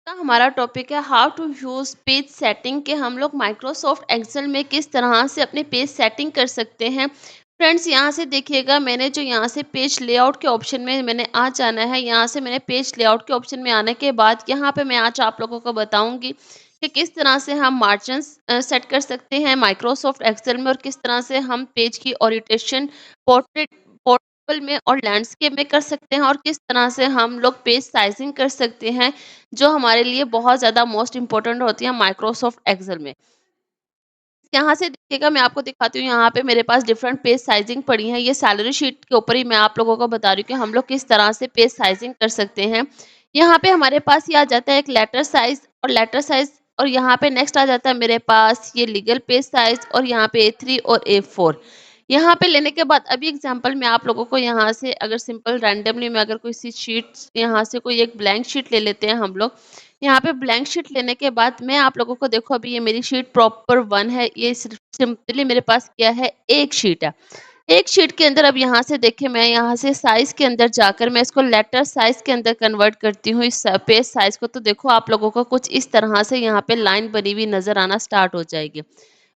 का हमारा टॉपिक है how to use page setting के हम लोग माइक्रोसॉफ्ट एक्सेल में किस तरह से अपने पेज सेटिंग कर सकते हैं। फ्रेंड्स यहाँ से देखिएगा मैंने जो यहाँ से पेज लेआउट के ऑप्शन में मैंने आ जाना है। यहाँ से मैंने पेज लेआउट के ऑप्शन में आने के बाद यहाँ पे मैं आज आप लोगों को बताऊंगी कि किस तरह से हम मार्जिन्स सेट कर सकते हैं माइक्रोसॉफ्ट एक्सेल में और किस तरह से हम पेज की ओरिएंटेशन पोर्ट्रेट पोर्ट्रेबल में और लैंडस्केप में कर सकते हैं और किस तरह से हम लोग पेज साइजिंग कर सकते हैं जो हमारे लिए बहुत ज़्यादा मोस्ट इम्पोर्टेंट होती है माइक्रोसॉफ्ट एक्सेल में। यहाँ से देखिएगा मैं आपको दिखाती हूँ यहाँ पे मेरे पास डिफरेंट पेज साइजिंग पड़ी है। ये सैलरी शीट के ऊपर ही मैं आप लोगों को बता रही हूँ कि हम लोग किस तरह से पेज साइजिंग कर सकते हैं। यहाँ पे हमारे पास ये आ जाता है एक लेटर साइज और यहाँ पे नेक्स्ट आ जाता है मेरे पास ये लीगल पेज साइज और यहाँ पे A3 और A4। यहाँ पे लेने के बाद अभी एग्जांपल मैं आप लोगों को यहाँ से अगर सिंपल रैंडमली में अगर कोई सी शीट यहाँ से कोई एक ब्लैंक शीट ले लेते हैं हम लोग। यहाँ पे ब्लैंक शीट लेने के बाद मैं आप लोगों को देखो अभी ये मेरी शीट प्रॉपर 1 है। ये सिर्फ सिंपली मेरे पास क्या है एक शीट है। एक शीट के अंदर अब यहाँ से देखिए मैं यहाँ से साइज़ के अंदर जाकर मैं इसको लेटर साइज़ के अंदर कन्वर्ट करती हूँ इस पेज साइज़ को। तो देखो आप लोगों को कुछ इस तरह से यहाँ पे लाइन बनी हुई नज़र आना स्टार्ट हो जाएगी।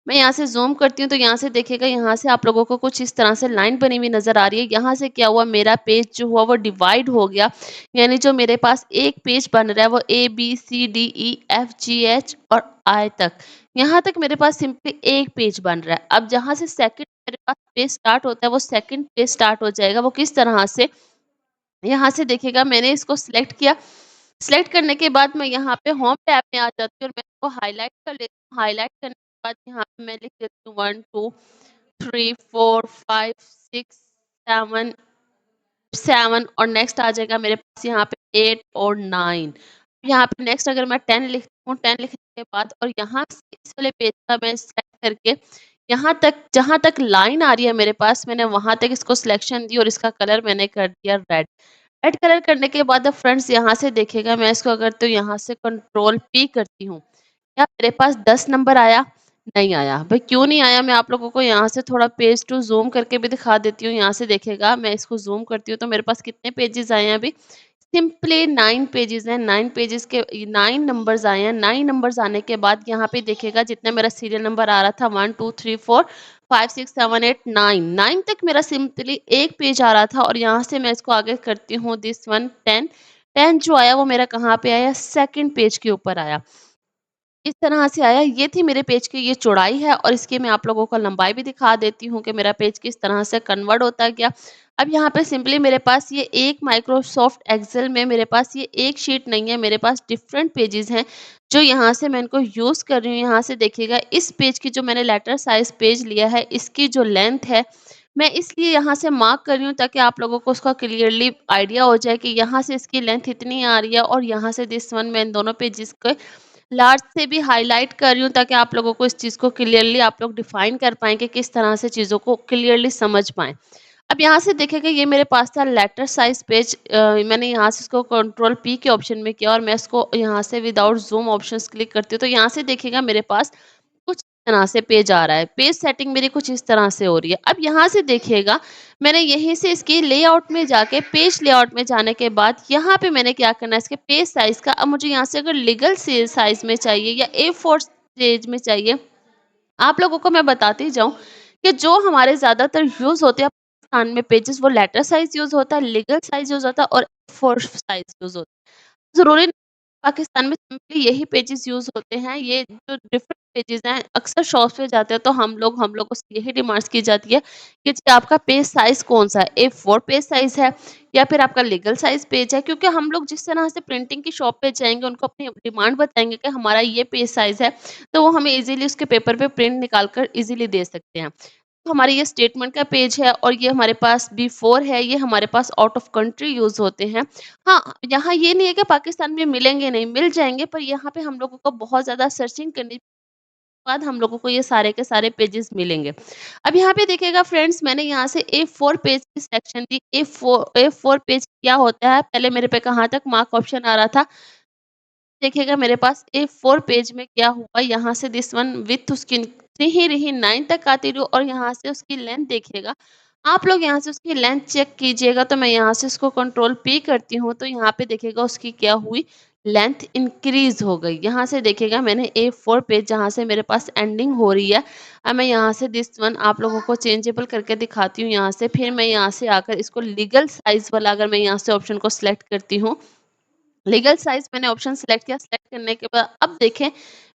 मैं यहाँ से ज़ूम करती हूँ तो यहाँ से देखिएगा यहाँ से आप लोगों को कुछ इस तरह से लाइन बनी हुई नज़र आ रही है। यहाँ से क्या हुआ मेरा पेज जो हुआ वो डिवाइड हो गया। यानी जो मेरे पास एक पेज बन रहा है वो ABCDEFGH और I तक। यहाँ तक मेरे पास सिंपली एक पेज बन रहा है। अब जहाँ से सेकंड मेरे पास पेज स्टार्ट होता है वो सेकंड पेज स्टार्ट हो जाएगा। वो किस तरह से यहाँ से देखिएगा मैंने इसको सिलेक्ट किया। सिलेक्ट करने के बाद मैं यहाँ पे होम टैब में आ जाती हूँ और मैं इसको हाइलाइट कर लेती हूँ। हाइलाइट करने के बाद यहाँ पे मैं लिख देती हूँ 1 2 3 4 5 6 7 7 और नेक्स्ट आ जाएगा मेरे पास यहाँ पे 8 और 9। यहाँ पे नेक्स्ट अगर मैं 10 लिखती हूँ 10 लिखने के बाद और यहाँ से इस वाले पेज का मैं सिलेक्ट करके यहाँ तक जहाँ तक लाइन आ रही है मेरे पास मैंने वहां तक इसको सिलेक्शन दी और इसका कलर मैंने कर दिया रेड। रेड कलर करने के बाद अब फ्रेंड्स यहाँ से देखिएगा मैं इसको अगर तो यहाँ से कंट्रोल P करती हूँ। क्या मेरे पास 10 नंबर आया? नहीं आया। भाई क्यों नहीं आया? मैं आप लोगों को यहाँ से थोड़ा पेज टू ज़ूम करके भी दिखा देती हूँ। यहाँ से देखिएगा मैं इसको ज़ूम करती हूँ तो मेरे पास कितने पेजेज़ आए हैं अभी? सिंपली 9 पेजेज़ हैं। 9 पेजेज़ के 9 नंबर्स आए हैं। 9 नंबर्स आने के बाद यहाँ पे देखिएगा जितना मेरा सीरियल नंबर आ रहा था 1 2 3 4 5 6 7 8 9 9 तक मेरा सिंपली एक पेज आ रहा था और यहाँ से मैं इसको आगे करती हूँ दिस वन 10। 10 जो आया वो मेरा कहाँ पे आया? सेकंड पेज के ऊपर आया। इस तरह से आया। ये थी मेरे पेज की ये चौड़ाई है और इसकी मैं आप लोगों को लंबाई भी दिखा देती हूँ कि मेरा पेज किस तरह से कन्वर्ट होता गया। अब यहाँ पे सिंपली मेरे पास ये एक माइक्रोसॉफ्ट एक्सेल में मेरे पास ये एक शीट नहीं है, मेरे पास डिफरेंट पेजेज़ हैं, जो यहाँ से मैं इनको यूज़ कर रही हूँ। यहाँ से देखिएगा इस पेज की जो मैंने लेटर साइज़ पेज लिया है, इसकी जो लेंथ है, मैं इसलिए यहाँ से मार्क कर रही हूँ ताकि आप लोगों को उसका क्लियरली आइडिया हो जाए कि यहाँ से इसकी लेंथ इतनी आ रही है और यहाँ से दिस वन मैं इन दोनों पेजेज़ को लार्ज से भी हाइलाइट कर रही हूँ ताकि आप लोगों को इस चीज़ को क्लियरली आप लोग डिफाइन कर पाएँ कि किस तरह से चीज़ों को क्लियरली समझ पाएँ। अब यहाँ से देखिएगा ये मेरे पास था लेटर साइज़ पेज। मैंने यहाँ से इसको कंट्रोल P के ऑप्शन में किया और मैं इसको यहाँ से विदाउट ज़ूम ऑप्शंस क्लिक करती हूँ तो यहाँ से देखिएगा मेरे पास कुछ इस तरह से पेज आ रहा है। पेज सेटिंग मेरी कुछ इस तरह से हो रही है। अब यहाँ से देखिएगा मैंने यहीं से इसकी लेआउट में जाके पेज लेआउट में जाने के बाद यहाँ पे मैंने क्या करना है इसके पेज साइज़ का। अब मुझे यहाँ से अगर लीगल से साइज़ में चाहिए या A4 पेज में चाहिए, आप लोगों को मैं बताती जाऊँ कि जो हमारे ज़्यादातर यूज़ होते हैं पाकिस्तान में पेजेज़ वो लेटर साइज़ यूज़ होता है, लीगल साइज़ यूज़ होता है और A4 साइज़ यूज़ होता है। ज़रूरी नहीं पाकिस्तान में सिंपली यही पेजेज़ यूज़ होते हैं। ये जो डिफरेंट पेजेज़ हैं अक्सर शॉप्स पे जाते हैं तो हम लोगों से यही डिमांड्स की जाती है कि जी आपका पेज साइज़ कौन-सा है? A4 पेज साइज़ है या फिर आपका लीगल साइज़ पेज है? क्योंकि हम लोग जिस तरह से प्रिंटिंग की शॉप पे जाएँगे उनको अपनी डिमांड बताएँगे कि हमारा ये पेज साइज़ है, तो वो हमें ईज़िली उसके पेपर पे प्रिंट निकाल कर ईज़िली दे सकते हैं। तो हमारी ये स्टेटमेंट का पेज है और ये हमारे पास B4 है, ये हमारे pass out of country use होते हैं। हाँ, यहाँ ये नहीं है कि पाकिस्तान में मिलेंगे नहीं, मिल जाएँगे पर यहाँ पे हम लोगों को बहुत ज़्यादा सर्चिंग करने के बाद हम लोगों को ये सारे के सारे पेजेज़ मिलेंगे। अब यहाँ पे देखिएगा फ्रेंड्स मैंने यहाँ से A4 पेज की सिलेक्शन दी। A4 पेज क्या होता है? पहले मेरे पे कहाँ तक मार्क ऑप्शन आ रहा था। देखिएगा मेरे पास A4 पेज में क्या हुआ यहाँ से दिस वन विड्थ उसकी रही रही 9 तक आती रही और यहाँ से उसकी लेंथ देखिएगा। आप लोग यहाँ से उसकी लेंथ चेक कीजिएगा तो मैं यहाँ से इसको कंट्रोल P करती हूँ तो यहाँ पे देखिएगा उसकी क्या हुई लेंथ इंक्रीज़ हो गई। यहाँ से देखिएगा मैंने ए4 पेज जहाँ से मेरे पास एंडिंग हो रही है, अब मैं यहाँ से दिस वन आप लोगों को चेंजेबल करके दिखाती हूँ यहाँ से। फिर मैं यहाँ से आकर इसको लीगल साइज़ वाला अगर मैं यहाँ से ऑप्शन को सिलेक्ट करती हूँ, लीगल साइज़ मैंने ऑप्शन सिलेक्ट किया, सिलेक्ट करने के बाद अब देखें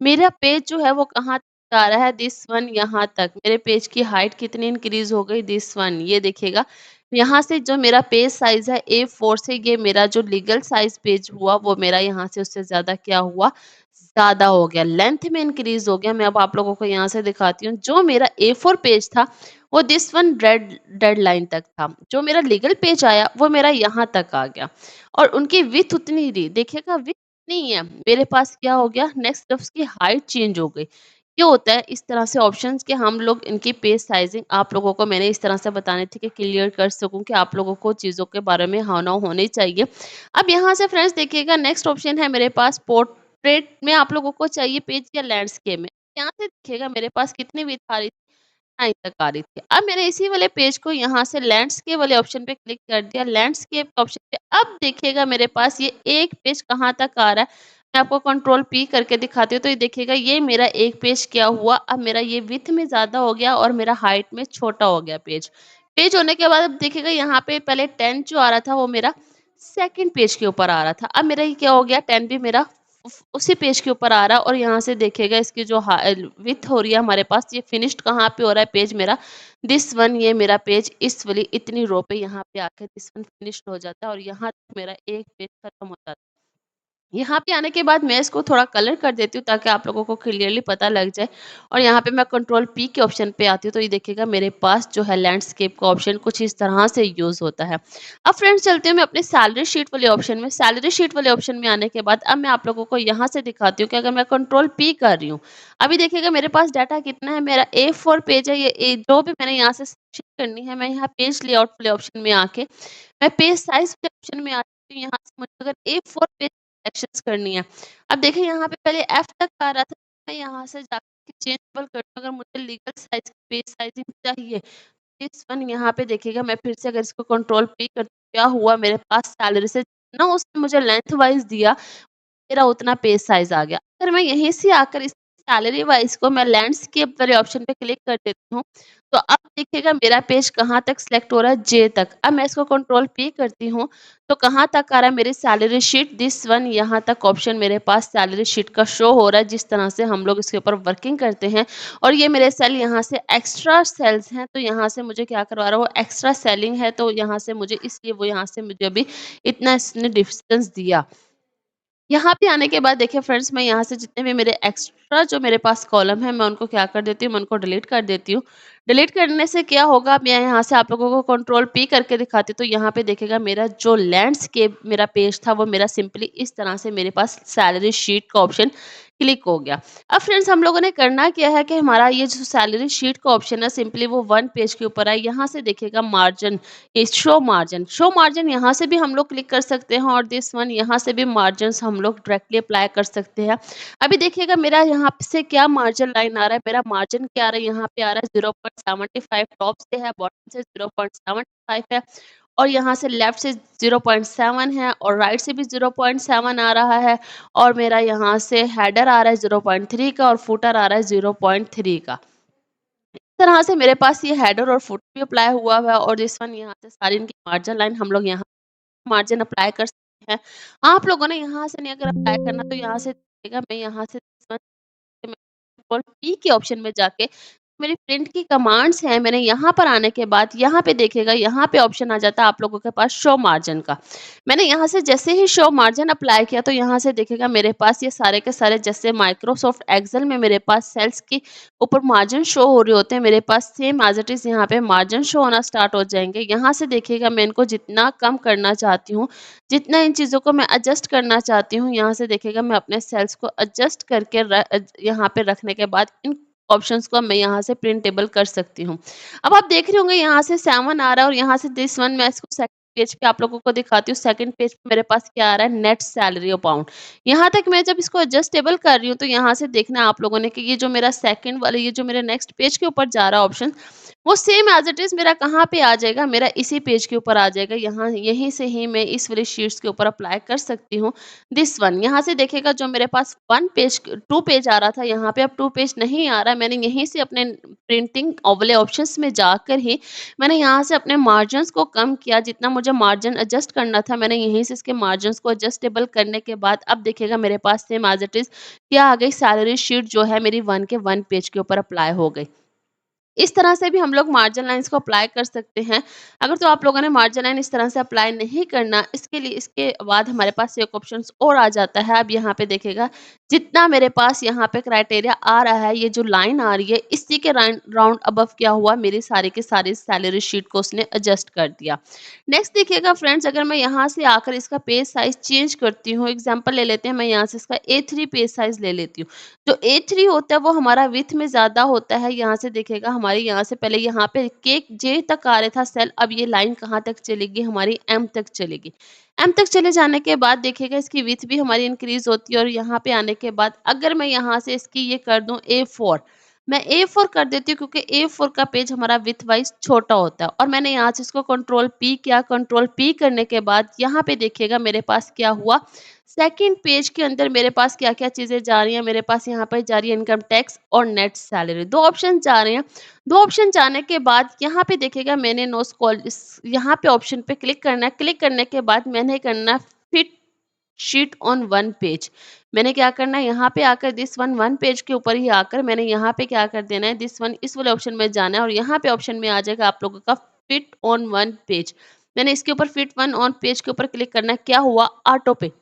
मेरा पेज जो है वो कहाँ तक आ रहा है, दिस वन यहाँ तक। मेरे पेज की हाइट कितनी इंक्रीज़ हो गई, दिस वन ये देखिएगा। यहाँ से जो मेरा पेज साइज़ है ए4 से ये मेरा जो लीगल साइज़ पेज हुआ वो मेरा यहाँ से उससे ज़्यादा क्या हुआ, ज़्यादा हो गया, लेंथ में इंक्रीज़ हो गया। मैं अब आप लोगों को यहाँ से दिखाती हूँ, जो मेरा ए4 पेज था वो दिस वन डेडलाइन तक था। जो मेरा लीगल पेज आया वो मेरा यहाँ तक आ गया। और उनकी विड्थ उतनी ही रही। देखिएगा विड्थ नहीं है, मेरे पास क्या हो गया, नेक्स्ट उसकी हाइट चेंज हो गई। ये होता है इस तरह से ऑप्शंस कि हम लोग इनकी पेज साइज़िंग आप लोगों को मैंने इस तरह से बतानी थी कि क्लियर कर सकूँ कि आप लोगों को चीज़ों के बारे में हाँ, ना होनी चाहिए। अब यहाँ से फ्रेंड्स देखिएगा नेक्स्ट ऑप्शन है मेरे पास पोर्ट्रेट में आप लोगों को चाहिए पेज या लैंडस्केप में। यहाँ से देखिएगा मेरे पास कितनी विड्थ आ रही थी, 9 तक आ रही थी। अब मैंने इसी वाले पेज को यहाँ से लैंडस्केप वाले ऑप्शन पे क्लिक कर दिया, लैंडस्केप के ऑप्शन पे अब देखिएगा मेरे पास ये एक पेज कहाँ तक आ रहा है, मैं आपको कंट्रोल पी करके दिखाती हूँ तो ये देखिएगा ये मेरा एक पेज क्या हुआ, अब मेरा ये विड्थ में ज़्यादा हो गया और मेरा हाइट में छोटा हो गया पेज। पेज होने के बाद अब देखिएगा यहाँ पे पहले 10 जो आ रहा था वो मेरा सेकंड पेज के ऊपर आ रहा था। अब मेरा ये क्या हो गया, 10 भी मेरा उसी पेज के ऊपर आ रहा है और यहाँ से देखिएगा इसकी जो विड्थ हो रही है हमारे पास, ये फिनिश्ड कहाँ पे हो रहा है पेज मेरा, दिस वन ये मेरा पेज इस वाली इतनी रो पे यहाँ पे आके दिस वन फिनिश्ड हो जाता है और यहाँ तक मेरा एक पेज खत्म हो जाता है। यहाँ पे आने के बाद मैं इसको थोड़ा कलर कर देती हूँ ताकि आप लोगों को क्लियरली पता लग जाए और यहाँ पे मैं कंट्रोल पी के ऑप्शन पे आती हूँ तो ये देखिएगा मेरे पास जो है लैंडस्केप का ऑप्शन कुछ इस तरह से यूज़ होता है। अब फ्रेंड्स चलते हैं मैं अपने सैलरी शीट वाले ऑप्शन में। सैलरी शीट वाले ऑप्शन में आने के बाद अब मैं आप लोगों को यहाँ से दिखाती हूँ कि अगर मैं कंट्रोल पी कर रही हूँ, अभी देखिएगा मेरे पास डाटा कितना है, मेरा ए4 पेज है, ये जो भी मैंने यहाँ से सेलेक्शन करनी है, मैं यहाँ पेज लेआउट वाले ऑप्शन में आके मैं पेज साइज़ वाले ऑप्शन में आती हूँ, यहाँ से मुझे अगर ए4 पेज सिलेक्शंस करनी है। अब देखिए यहाँ पे पहले एफ तक आ रहा था, मैं यहाँ से जाके चेंजेबल कर दूँ, अगर मुझे लीगल साइज़ पेज साइज़िंग चाहिए, इस वन यहाँ पे देखिएगा मैं फिर से अगर इसको कंट्रोल पी करती हूँ, क्या हुआ मेरे पास सैलरी से जितना उसने मुझे लेंथ वाइज़ दिया मेरा उतना पेज साइज़ आ गया। अगर मैं यहीं से आकर इस सैलरी वाइज़ को मैं लैंडस्केप वाले ऑप्शन पे क्लिक कर देती हूँ, तो अब देखिएगा मेरा पेज कहाँ तक सिलेक्ट हो रहा है, जे तक। अब मैं इसको कंट्रोल पी करती हूँ, तो कहाँ तक आ रहा है मेरी सैलरी शीट, दिस वन यहाँ तक ऑप्शन मेरे पास सैलरी शीट का शो हो रहा है, जिस तरह से हम लोग इसके ऊपर वर्किंग करते हैं। और ये मेरे सेल यहाँ से एक्स्ट्रा सेल्स हैं, तो यहाँ से मुझे क्या करवा रहा है, वो एक्स्ट्रा सेलिंग है, तो यहाँ से मुझे इसलिए वो यहाँ से मुझे अभी इतना इसने डिस्टेंस दिया। यहाँ पे आने के बाद देखिए फ्रेंड्स मैं यहाँ से जितने भी मेरे एक्स्ट्रा जो मेरे पास कॉलम है मैं उनको क्या कर देती हूँ, मैं उनको डिलीट कर देती हूँ। डिलीट करने से क्या होगा, मैं यहाँ से आप लोगों को कंट्रोल पी करके दिखाती हूँ, तो यहाँ पे देखिएगा मेरा जो लैंडस्केप मेरा पेज था वो मेरा सिंपली इस तरह से मेरे पास सैलरी शीट का ऑप्शन क्लिक हो गया। अब फ्रेंड्स हम लोगों ने करना क्या है कि हमारा ये जो सैलरी शीट का ऑप्शन है सिंपली वो 1 पेज के ऊपर है। यहाँ से देखिएगा मार्जिन, ये शो मार्जिन यहाँ से भी हम लोग क्लिक कर सकते हैं और दिस वन यहाँ से भी मार्जिन्स हम लोग डायरेक्टली अप्लाई कर सकते हैं। अभी देखिएगा मेरा यहाँ से क्या मार्जिन लाइन आ रहा है, मेरा मार्जिन क्या आ रहा है, यहाँ पे आ रहा है 0.75, टॉप से है, बॉटम से 0.75 है और यहाँ से लेफ्ट से 0.7 है और राइट से भी 0.7 आ रहा है और मेरा यहाँ से हेडर आ रहा है 0.3 का और फुटर आ रहा है 0.3 का। इस तरह से मेरे पास ये हेडर और फुट भी अप्लाई हुआ हुआ है और जिस वन यहाँ से सारी इनकी मार्जिन लाइन हम लोग यहाँ मार्जिन अप्लाई कर सकते हैं। आप लोगों ने यहाँ से नहीं अगर अप्लाई करना तो यहाँ से देखिएगा मैं यहाँ से कंट्रोल पी के ऑप्शन में जाके मेरी प्रिंट की कमांड्स हैं, मैंने यहाँ पर आने के बाद यहाँ पे देखिएगा यहाँ पे ऑप्शन आ जाता है आप लोगों के पास शो मार्जिन का। मैंने यहाँ से जैसे ही शो मार्जिन अप्लाई किया तो यहाँ से देखिएगा मेरे पास ये सारे के सारे जैसे माइक्रोसॉफ्ट एक्सेल में मेरे पास सेल्स की ऊपर मार्जिन शो हो रहे होते हैं, मेरे पास सेम एज़ इट इज़ यहाँ पे मार्जिन शो होना स्टार्ट हो जाएँगे। यहाँ से देखिएगा मैं इनको जितना कम करना चाहती हूँ, जितना इन चीज़ों को मैं एडजस्ट करना चाहती हूँ, यहाँ से देखिएगा मैं अपने सेल्स को एडजस्ट करके यहाँ पे रखने के बाद इन ऑप्शंस को मैं यहाँ से प्रिंटेबल कर सकती हूँ। अब आप देख रहे होंगे यहाँ से 7 आ रहा है और यहाँ से दिस वन मैं इसको सेट पेज पे आप लोगों को दिखाती हूँ। सेकंड पेज पे मेरे पास क्या आ रहा है, नेट सैलरी अमाउंट। यहाँ तक मैं जब इसको एडजस्टेबल कर रही हूँ तो यहाँ से देखना है आप लोगों ने कि ये जो मेरा सेकंड वाला, ये जो मेरे नेक्स्ट पेज के ऊपर जा रहा है ऑप्शन, वो सेम एज़ इट इज़ मेरा कहाँ पे आ जाएगा, मेरा इसी पेज के ऊपर आ जाएगा। यहाँ यहीं से ही मैं इस वाली शीट्स के ऊपर अप्लाई कर सकती हूँ। दिस वन यहाँ से देखिएगा जो मेरे पास 1 पेज 2 पेज आ रहा था, यहाँ पे अब 2 पेज नहीं आ रहा है। मैंने यहीं से अपने प्रिंटिंग वाले ऑप्शंस में जाकर ही मैंने यहाँ से अपने मार्जिन्स को कम किया। जितना मुझे मार्जिन एडजस्ट करना था, मैंने यहीं से इसके मार्जिन्स को एडजस्टेबल करने के बाद अब देखिएगा मेरे पास सेम एज़ इट इज़ क्या आ गई, सैलरी शीट जो है मेरी 1 के 1 पेज के ऊपर अप्लाई हो गई। इस तरह से भी हम लोग मार्जिन लाइन्स को अप्लाई कर सकते हैं। अगर तो आप लोगों ने मार्जिन लाइन इस तरह से अप्लाई नहीं करना, इसके लिए इसके बाद हमारे पास एक ऑप्शंस और आ जाता है। अब यहाँ पे देखिएगा जितना मेरे पास यहाँ पे क्राइटेरिया आ रहा है, ये जो लाइन आ रही है, इसी के राउंड अबव क्या हुआ, मेरी सारी की सारी सैलरी शीट को उसने एडजस्ट कर दिया। नेक्स्ट देखिएगा फ्रेंड्स, अगर मैं यहाँ से आकर इसका पेज साइज़ चेंज करती हूँ, एग्जाम्पल ले लेते हैं, मैं यहाँ से इसका A3 पेज साइज़ ले लेती हूँ। जो A3 होता है वो हमारा विड्थ में ज़्यादा होता है। यहाँ से देखिएगा हमारे यहाँ से पहले यहाँ पे के जे तक आ रहा था सेल, अब ये लाइन कहाँ तक चलेगी, हमारी एम तक चलेगी। एम तक चले जाने के बाद देखिएगा इसकी विड्थ भी हमारी इंक्रीज़ होती है और यहाँ पे आने के बाद अगर मैं यहाँ से इसकी ये कर दूँ A4, मैं A4 कर देती हूँ क्योंकि A4 का पेज हमारा विड्थ वाइज़ छोटा होता है और मैंने यहाँ से इसको कंट्रोल P किया। कंट्रोल P करने के बाद यहाँ पे देखिएगा मेरे पास क्या हुआ, सेकंड पेज के अंदर मेरे पास क्या-क्या चीज़ें जा रही हैं, मेरे पास यहाँ पर जा रही है इनकम टैक्स और नेट सैलरी, 2 ऑप्शन जा रहे हैं। 2 ऑप्शन जाने के बाद यहाँ पे देखिएगा मैंने नो स्क्रॉल इस यहाँ पे ऑप्शन पे क्लिक करना है। क्लिक करने के बाद मैंने करना है फिट शीट ऑन 1 पेज। मैंने क्या करना है, यहाँ पे आकर दिस वन 1 पेज के ऊपर ही आकर मैंने यहाँ पे क्या कर देना है, दिस वन इस वाले ऑप्शन में जाना है और यहाँ पे ऑप्शन में आ जाएगा आप लोगों का फिट ऑन 1 पेज। मैंने इसके ऊपर फिट वन ऑन पेज के ऊपर क्लिक करना है, क्या हुआ, ऑटो पे।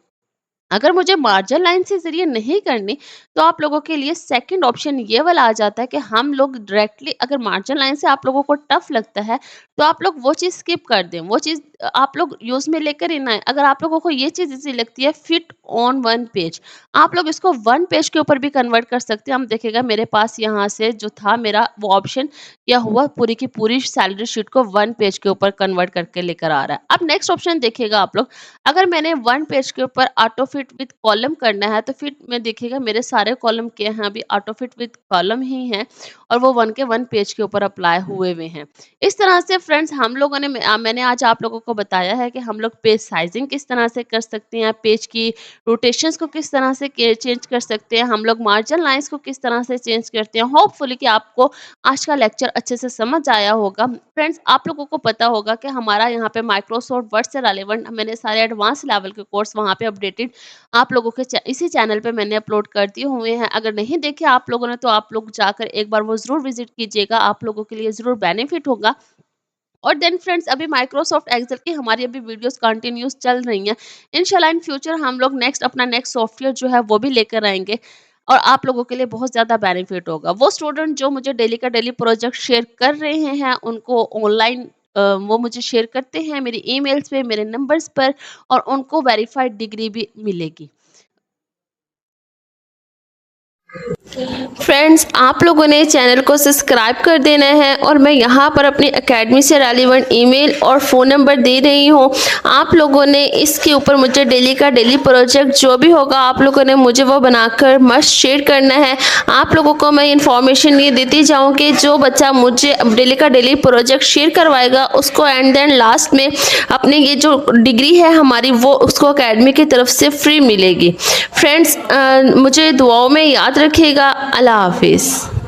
अगर मुझे मार्जिन लाइन से ज़रिए नहीं करनी, तो आप लोगों के लिए सेकंड ऑप्शन ये वाला आ जाता है कि हम लोग डायरेक्टली, अगर मार्जिन लाइन से आप लोगों को टफ लगता है, तो आप लोग वो चीज़ स्किप कर दें। वो चीज़ आप लोग यूज़ में लेकर ही ना आएँ। अगर आप लोगों को ये चीज़ ईज़ी लगती है फिट ऑन 1 पेज, आप लोग इसको 1 पेज के ऊपर भी कन्वर्ट कर सकते हैं। हम देखिएगा मेरे पास यहाँ से जो था मेरा वो ऑप्शन क्या हुआ, पूरी की पूरी सैलरी शीट को 1 पेज के ऊपर कन्वर्ट करके लेकर आ रहा है। अब नेक्स्ट ऑप्शन देखिएगा आप लोग, अगर मैंने 1 पेज के ऊपर ऑटो फिट विद कॉलम करना है, तो फिर में देखिएगा मेरे सारे कॉलम क्या हैं, अभी ऑटो फिट विद कॉलम ही हैं और वो 1 के 1 पेज के ऊपर अप्लाई हुए हुए हैं। इस तरह से फ्रेंड्स हम लोगों ने मैंने आज आप लोगों को बताया है कि हम लोग पेज साइजिंग किस तरह से कर सकते हैं, पेज की रोटेशंस को किस तरह से चेंज कर सकते हैं, हम लोग मार्जिन लाइन्स को किस तरह से चेंज करते हैं। होपफुली कि आपको आज का लेक्चर अच्छे से समझ आया होगा। फ्रेंड्स आप लोगों को पता होगा कि हमारा यहाँ पे माइक्रोसॉफ्ट वर्ड से रेलेवेंट मैंने सारे एडवांस लेवल के कोर्स वहाँ पे अपडेटेड आप लोगों के इसी चैनल पे मैंने अपलोड कर दिए हुए हैं। अगर नहीं देखे आप लोगों ने तो आप लोग जाकर एक बार वो ज़रूर विजिट कीजिएगा, आप लोगों के लिए ज़रूर बेनिफिट होगा। और देन फ्रेंड्स अभी माइक्रोसॉफ्ट एक्सेल की हमारी अभी वीडियोस कंटिन्यूस चल रही हैं। इंशाल्लाह इन फ्यूचर हम लोग अपना नेक्स्ट सॉफ्टवेयर जो है वो भी लेकर आएँगे और आप लोगों के लिए बहुत ज़्यादा बेनिफिट होगा। वो स्टूडेंट जो मुझे डेली का डेली प्रोजेक्ट शेयर कर रहे हैं उनको ऑनलाइन वो मुझे शेयर करते हैं मेरी ईमेल्स पे, मेरे नंबर्स पर और उनको वेरिफाइड डिग्री भी मिलेगी। फ्रेंड्स आप लोगों ने चैनल को सब्सक्राइब कर देना है और मैं यहाँ पर अपनी एकेडमी से रेलिवेंट ईमेल और फ़ोन नंबर दे रही हूँ। आप लोगों ने इसके ऊपर मुझे डेली का डेली प्रोजेक्ट जो भी होगा आप लोगों ने मुझे वो बनाकर मस्ट शेयर करना है। आप लोगों को मैं इन्फॉर्मेशन ये देती जाऊँ कि जो बच्चा मुझे डेली का डेली प्रोजेक्ट शेयर करवाएगा उसको एंड देन लास्ट में अपनी ये जो डिग्री है हमारी वो उसको एकेडमी की तरफ से फ्री मिलेगी। फ्रेंड्स मुझे दुआओं में याद रखिएगा। अल्लाह हाफिज़।